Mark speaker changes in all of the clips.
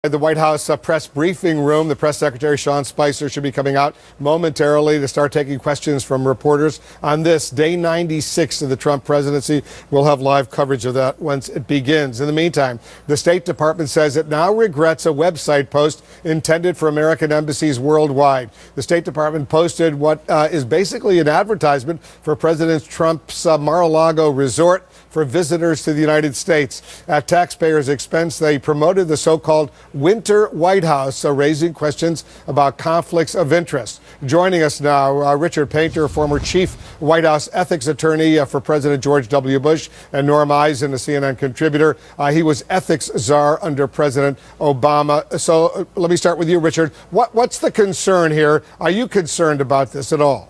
Speaker 1: The White House press briefing room. The press secretary, Sean Spicer, should be coming out momentarily to start taking questions from reporters on this day 96 of the Trump presidency. We'll have live coverage of that once it begins. In the meantime, the State Department says it now regrets a website post intended for American embassies worldwide. The State Department posted what is basically an advertisement for President Trump's Mar-A-Lago resort for visitors to the United States. At taxpayers' expense, they promoted the so-called Winter White House, raising questions about conflicts of interest. Joining us now, Richard Painter, former chief White House ethics attorney for President George W. Bush, and Norm Eisen, a CNN contributor. He was ethics czar under President Obama. So let me start with you, Richard. What's the concern here? Are you concerned about this at all?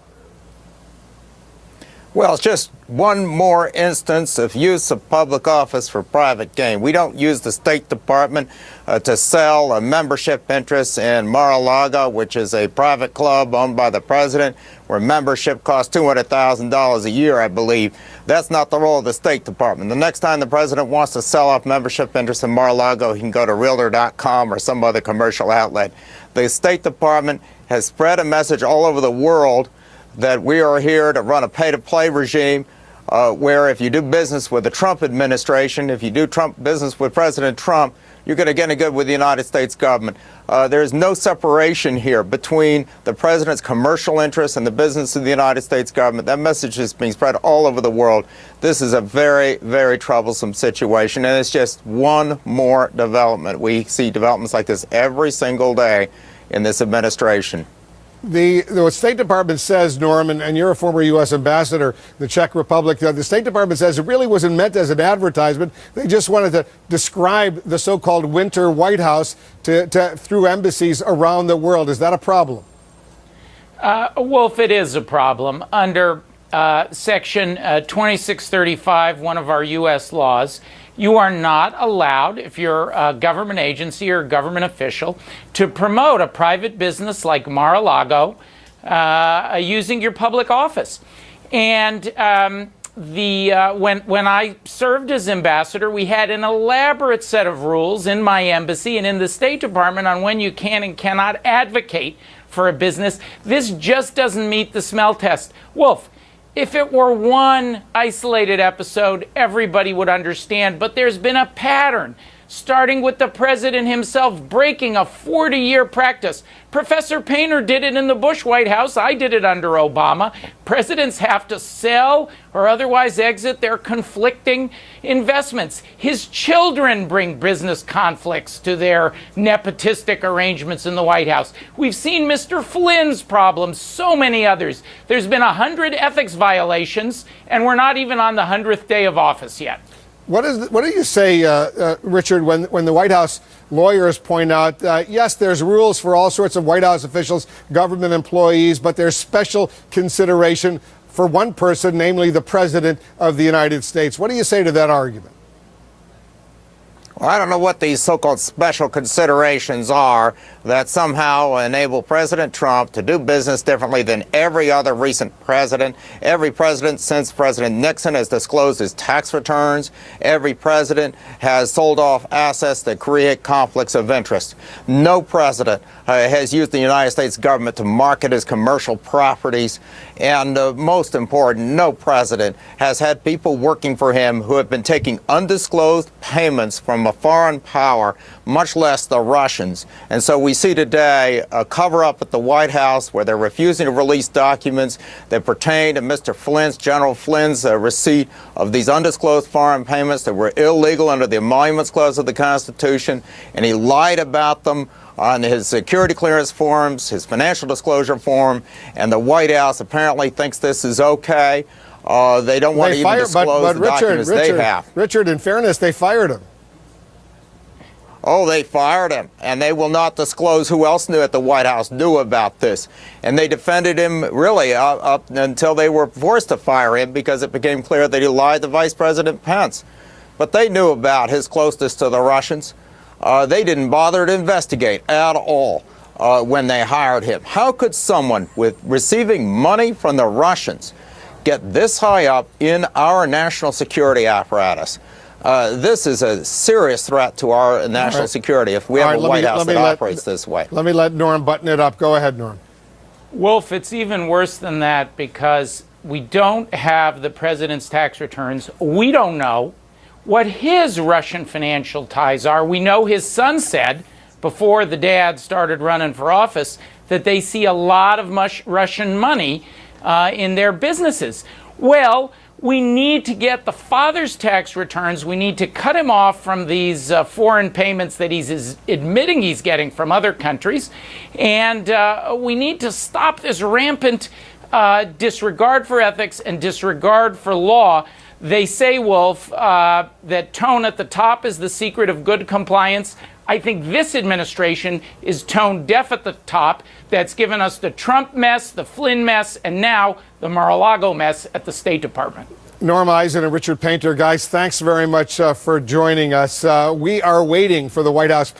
Speaker 2: Well, it's just one more instance of use of public office for private gain. We don't use the State Department to sell a membership interest in Mar-A-Lago, which is a private club owned by the president, where membership costs $200,000 a year, I believe. That's not the role of the State Department. The next time the president wants to sell off membership interest in Mar-A-Lago, he can go to Realtor.com or some other commercial outlet. The State Department has spread a message all over the world that we are here to run a pay-to-play regime where if you do business with the Trump administration, if you do business with President Trump, you're going to get good with the United States government. There's no separation here between the president's commercial interests and the business of the United States government. That message is being spread all over the world. This is a very, very troublesome situation, and it's just one more development. We see developments like this every single day in this administration.
Speaker 1: The State Department says, Norm, and you're a former U.S. ambassador, the Czech Republic, the State Department says it really wasn't meant as an advertisement. They just wanted to describe the so-called Winter White House through embassies around the world. Is that a problem?
Speaker 3: Wolf, it is a problem. Under Section 2635, one of our U.S. laws, you are not allowed, if you're a government agency or a government official, to promote a private business like Mar-A-Lago using your public office. And when I served as ambassador, we had an elaborate set of rules in my embassy and in the State Department on when you can and cannot advocate for a business. This just doesn't meet the smell test. Wolf, if it were one isolated episode, everybody would understand. But there's been a pattern, starting with the president himself breaking a 40-year practice. Professor Painter did it in the Bush White House. I did it under Obama. Presidents have to sell or otherwise exit their conflicting investments. His children bring business conflicts to their nepotistic arrangements in the White House. We've seen Mr. Flynn's problems, so many others. There's been 100 ethics violations, and we're not even on the 100th day of office yet.
Speaker 1: What do you say, Richard, when the White House lawyers point out, yes, there's rules for all sorts of White House officials, government employees, but there's special consideration for one person, namely the President of the United States. What do you say to that argument?
Speaker 2: Well, I don't know what these so-called special considerations are that somehow enable President Trump to do business differently than every other recent president. Every president since President Nixon has disclosed his tax returns. Every president has sold off assets that create conflicts of interest. No president has used the United States government to market his commercial properties. And most important, no president has had people working for him who have been taking undisclosed payments from a foreign power, much less the Russians. And so we see today a cover-up at the White House where they're refusing to release documents that pertain to Mr. Flynn's, General Flynn's receipt of these undisclosed foreign payments that were illegal under the Emoluments Clause of the Constitution, and he lied about them on his security clearance forms, his financial disclosure form, and the White House apparently thinks this is okay. They don't want to even disclose the documents they have.
Speaker 1: Richard, in fairness, they fired him.
Speaker 2: Oh, they fired him, and they will not disclose who else at the White House knew about this. And they defended him really up until they were forced to fire him because it became clear that he lied to Vice President Pence. But they knew about his closeness to the Russians. They didn't bother to investigate at all when they hired him. How could someone with receiving money from the Russians get this high up in our national security apparatus? This is a serious threat to our national security if we have a White House that operates this way.
Speaker 1: Let me let Norm button it up. Go ahead, Norm.
Speaker 3: Wolf, it's even worse than that because we don't have the president's tax returns. We don't know what his Russian financial ties are. We know his son said before the dad started running for office that they see a lot of Russian money in their businesses. Well, we need to get the father's tax returns. We need to cut him off from these foreign payments that he's admitting he's getting from other countries. And we need to stop this rampant disregard for ethics and disregard for law. They say, Wolf, that tone at the top is the secret of good compliance. I think this administration is tone deaf at the top. That's given us the Trump mess, the Flynn mess, and now the Mar-A-Lago mess at the State Department.
Speaker 1: Norm Eisen and Richard Painter, guys, thanks very much for joining us. We are waiting for the White House